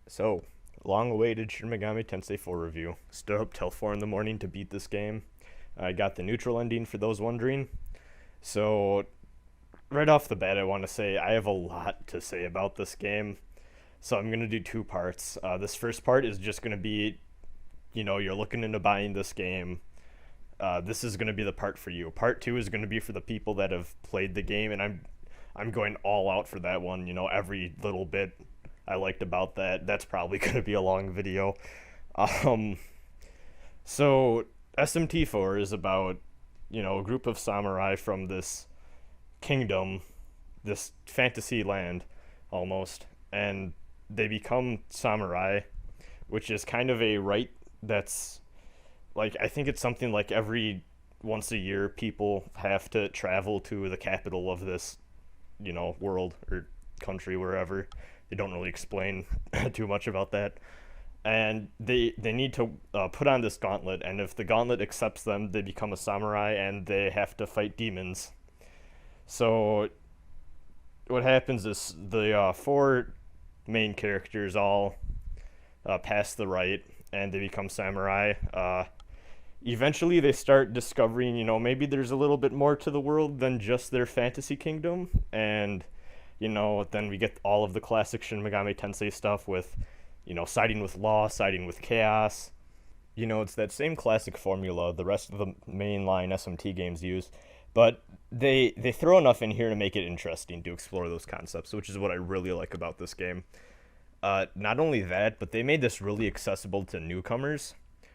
So, long-awaited Shin Megami Tensei 4 review. Stood up till 4 in the morning to beat this game. I got the neutral ending for those wondering. So, right off the bat, I want to say I have a lot to say about this game. So, I'm going to do two parts. This first part is just going to be, you're looking into buying this game. This is going to be the part for you. Part two is going to be for the people that have played the game, and I'm going all out for that one. Every little bit I liked about that. That's probably going to be a long video. Um, so SMT4 is about, a group of samurai from this kingdom, this fantasy land almost, and they become samurai, which is kind of a right that's like, I think it's something like every once a year people have to travel to the capital of this, world or country, wherever. They don't really explain too much about that. And they need to put on this gauntlet, and if the gauntlet accepts them, they become a samurai and they have to fight demons. So what happens is the four main characters all pass the rite and they become samurai. Eventually they start discovering, maybe there's a little bit more to the world than just their fantasy kingdom, and then we get all of the classic Shin Megami Tensei stuff with, siding with law, siding with chaos. It's that same classic formula the rest of the mainline SMT games use, but they throw enough in here to make it interesting to explore those concepts, which is what I really like about this game. Not only that, but they made this really accessible to newcomers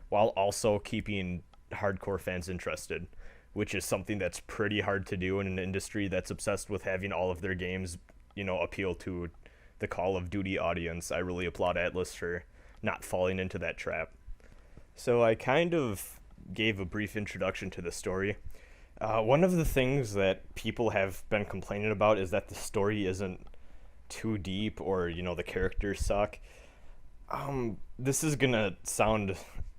while also keeping hardcore fans interested, which is something that's pretty hard to do in an industry that's obsessed with having all of their games, appeal to the Call of Duty audience. I really applaud Atlas for not falling into that trap. So I kind of gave a brief introduction to the story. One of the things that people have been complaining about is that the story isn't too deep, or the characters suck. This is gonna sound,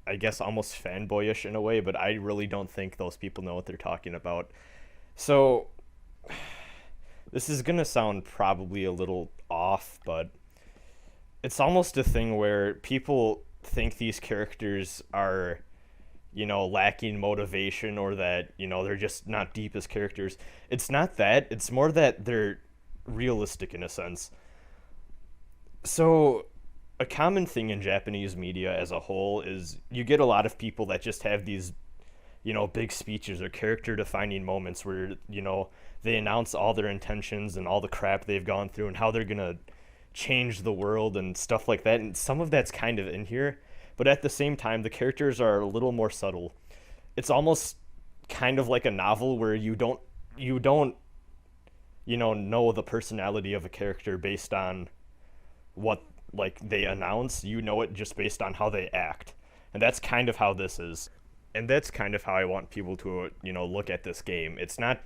I guess, almost fanboyish in a way, but I really don't think those people know what they're talking about. So this is gonna sound probably a little off, but it's almost a thing where people think these characters are, lacking motivation, or that, they're just not deep as characters. It's not that. It's more that they're realistic in a sense. So a common thing in Japanese media as a whole is you get a lot of people that just have these, big speeches or character defining moments where, they announce all their intentions and all the crap they've gone through and how they're going to change the world and stuff like that. And some of that's kind of in here, but at the same time, the characters are a little more subtle. It's almost kind of like a novel where you don't know the personality of a character based on what like they announce. You know it just based on how they act, and that's kind of how this is, and that's kind of how I want people to look at this game. It's not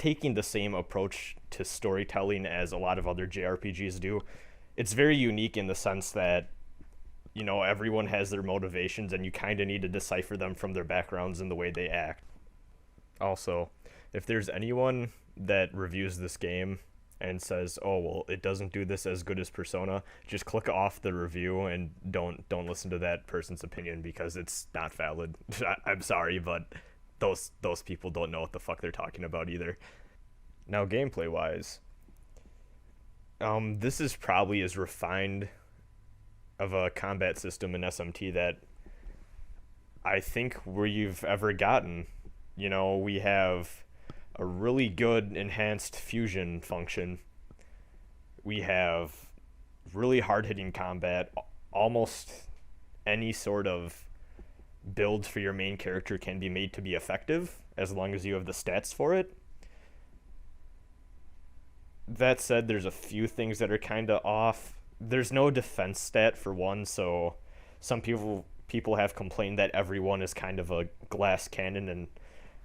taking the same approach to storytelling as a lot of other JRPGs do. It's very unique in the sense that everyone has their motivations, and you kind of need to decipher them from their backgrounds and the way they act. Also, if there's anyone that reviews this game and says, "Oh, well, it doesn't do this as good as Persona," just click off the review and don't listen to that person's opinion, because it's not valid. I'm sorry, but those people don't know what the fuck they're talking about either. Now, gameplay wise, this is probably as refined of a combat system in SMT that I think we've ever gotten. We have a really good enhanced fusion function. We have really hard-hitting combat. Almost any sort of build for your main character can be made to be effective as long as you have the stats for it. That said, there's a few things that are kind of off. There's no defense stat for one, so some people have complained that everyone is kind of a glass cannon, and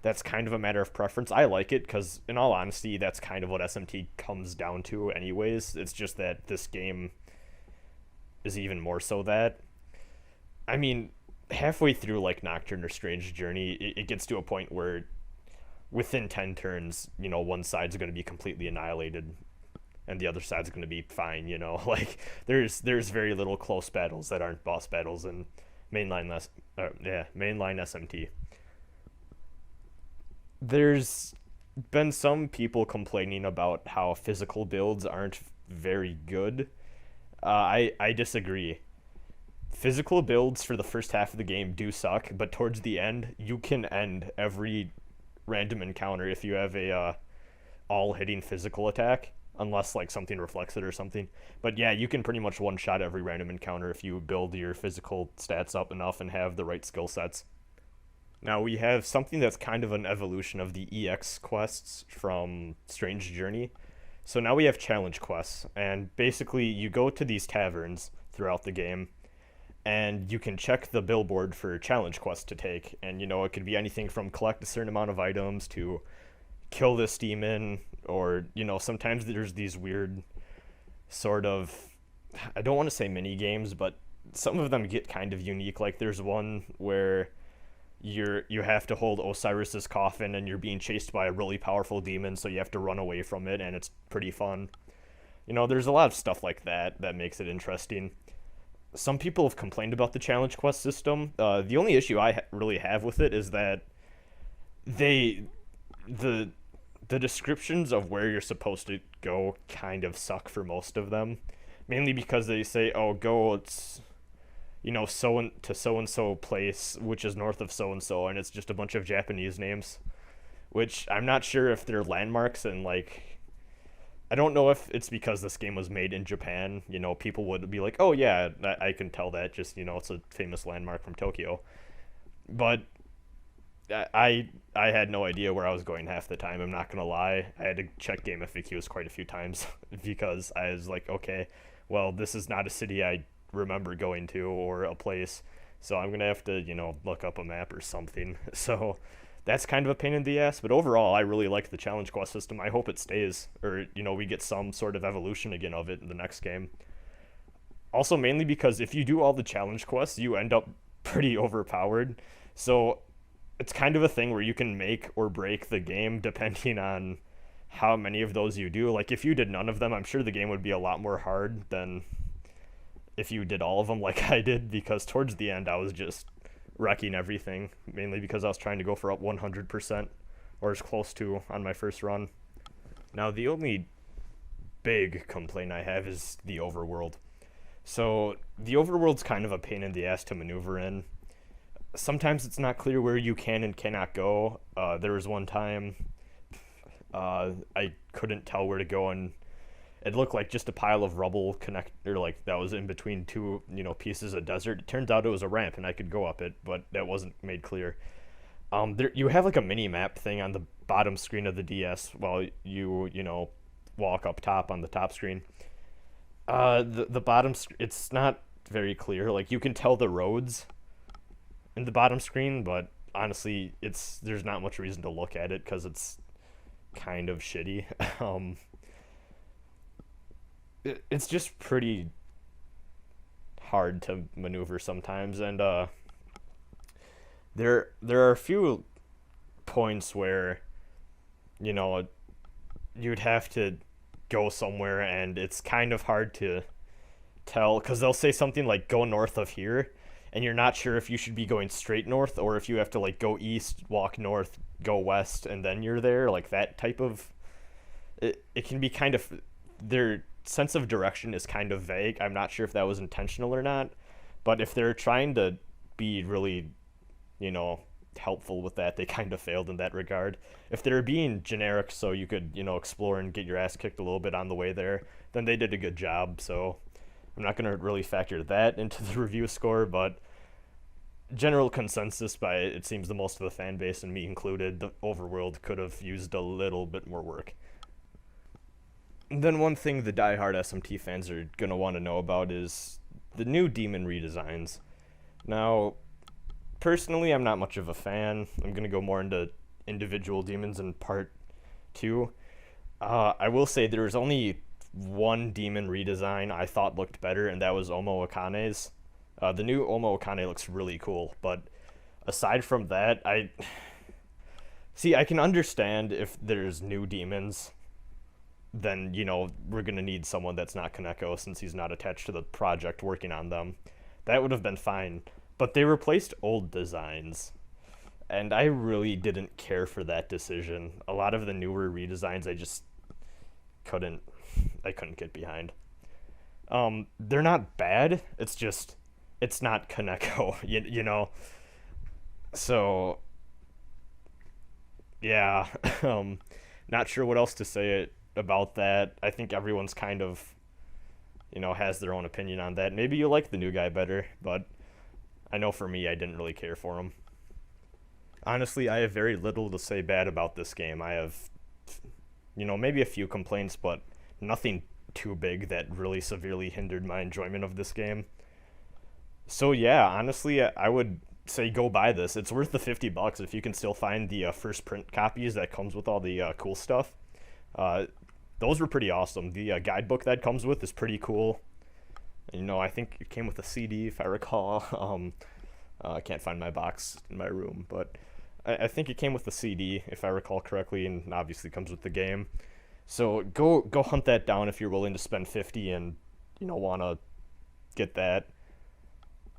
that's kind of a matter of preference. I like it because, in all honesty, that's kind of what SMT comes down to anyways. It's just that this game is even more so that. I mean, halfway through, like, Nocturne or Strange Journey, it gets to a point where within 10 turns, one side's going to be completely annihilated. and the other side's going to be fine, you know. Like there's very little close battles that aren't boss battles in mainline SMT. There's been some people complaining about how physical builds aren't very good. I disagree. Physical builds for the first half of the game do suck, but towards the end, you can end every random encounter if you have a all hitting physical attack, unless like something reflects it or something. But yeah, you can pretty much one shot every random encounter if you build your physical stats up enough and have the right skill sets. Now we have something that's kind of an evolution of the EX quests from Strange Journey. So now we have challenge quests, and basically you go to these taverns throughout the game, and you can check the billboard for challenge quests to take. And you know, it could be anything from collect a certain amount of items to kill this demon, or you know, sometimes there's these weird sort of, I don't want to say mini games, but some of them get kind of unique. Like there's one where you have to hold Osiris's coffin and you're being chased by a really powerful demon, so you have to run away from it, and it's pretty fun. You know, there's a lot of stuff like that that makes it interesting. Some people have complained about the challenge quest system. The only issue I really have with it is that they the descriptions of where you're supposed to go kind of suck for most of them, mainly because they say, "Oh, go it's you know so and so place, which is north of so and so," and it's just a bunch of Japanese names, which I'm not sure if they're landmarks, and like I don't know if it's because this game was made in Japan. You know, people would be like, "Oh yeah, I can tell that. Just you know, it's a famous landmark from Tokyo." But I had no idea where I was going half the time. I'm not gonna lie. I had to check game FAQs quite a few times because I was like, okay, well, this is not a city I remember going to or a place, so I'm gonna have to look up a map or something. So that's kind of a pain in the ass. But overall, I really like the challenge quest system. I hope it stays, or we get some sort of evolution again of it in the next game. Also, mainly because if you do all the challenge quests, you end up pretty overpowered. So it's kind of a thing where you can make or break the game depending on how many of those you do. Like if you did none of them, I'm sure the game would be a lot more hard than if you did all of them like I did, because towards the end I was just wrecking everything, mainly because I was trying to go for up 100% or as close to on my first run. Now the only big complaint I have is the overworld. So the overworld's kind of a pain in the ass to maneuver in. Sometimes it's not clear where you can and cannot go. There was one time I couldn't tell where to go, and it looked like just a pile of rubble like that was in between two pieces of desert. It turns out it was a ramp and I could go up it, but that wasn't made clear. You have like a mini map thing on the bottom screen of the DS while you walk up top on the top screen. The bottom it's not very clear. Like you can tell the roads in the bottom screen, but honestly there's not much reason to look at it because it's kind of shitty. It's just pretty hard to maneuver sometimes, and there are a few points where you'd have to go somewhere and it's kind of hard to tell because they'll say something like go north of here, and you're not sure if you should be going straight north or if you have to like go east, walk north, go west, and then you're there. Like that type of it can be kind of, their sense of direction is kind of vague. I'm not sure if that was intentional or not, but if they're trying to be really helpful with that, they kind of failed in that regard. If they're being generic so you could explore and get your ass kicked a little bit on the way there, then they did a good job. So I'm not going to really factor that into the review score, but general consensus by it seems the most of the fan base, and me included, the overworld could have used a little bit more work. And then one thing the diehard SMT fans are going to want to know about is the new demon redesigns. Now, personally, I'm not much of a fan. I'm going to go more into individual demons in part 2. I will say there was only one demon redesign I thought looked better, and that was Omo Akane's. The new Omo Akane looks really cool, but aside from that, I can understand if there's new demons then, we're going to need someone that's not Kaneko since he's not attached to the project working on them. That would have been fine. But they replaced old designs. And I really didn't care for that decision. A lot of the newer redesigns I just couldn't I couldn't get behind. They're not bad. It's not Kaneko, you know. So yeah, not sure what else to say about that. I think everyone's kind of has their own opinion on that. Maybe you like the new guy better, but I know for me, I didn't really care for him. Honestly, I have very little to say bad about this game. I have, maybe a few complaints, but nothing too big that really severely hindered my enjoyment of this game. So yeah, honestly, I would say go buy this. It's worth the $50 if you can still find the first print copies that comes with all the cool stuff. Uh, those were pretty awesome. The guidebook that comes with is pretty cool. I think it came with a CD if I recall. I can't find my box in my room, but I think it came with the CD if I recall correctly, and obviously comes with the game. So go hunt that down if you're willing to spend 50 and want to get that.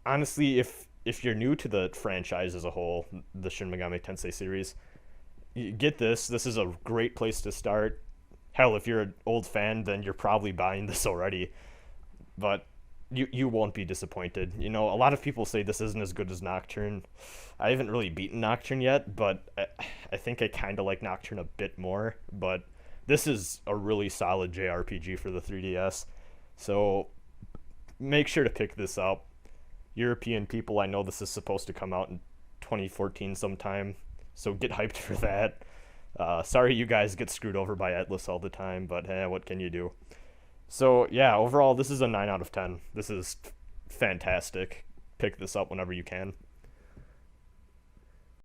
Honestly, if you're new to the franchise as a whole, the Shin Megami Tensei series, you get this. This is a great place to start. Hell, if you're an old fan, then you're probably buying this already. But you won't be disappointed. A lot of people say this isn't as good as Nocturne. I haven't really beaten Nocturne yet, but I think I kind of like Nocturne a bit more. But this is a really solid JRPG for the 3DS. So make sure to pick this up. European people, I know this is supposed to come out in 2014 sometime, so get hyped for that. Sorry you guys get screwed over by Atlas all the time, but what can you do? So yeah, overall, this is a 9 out of 10. This is fantastic. Pick this up whenever you can.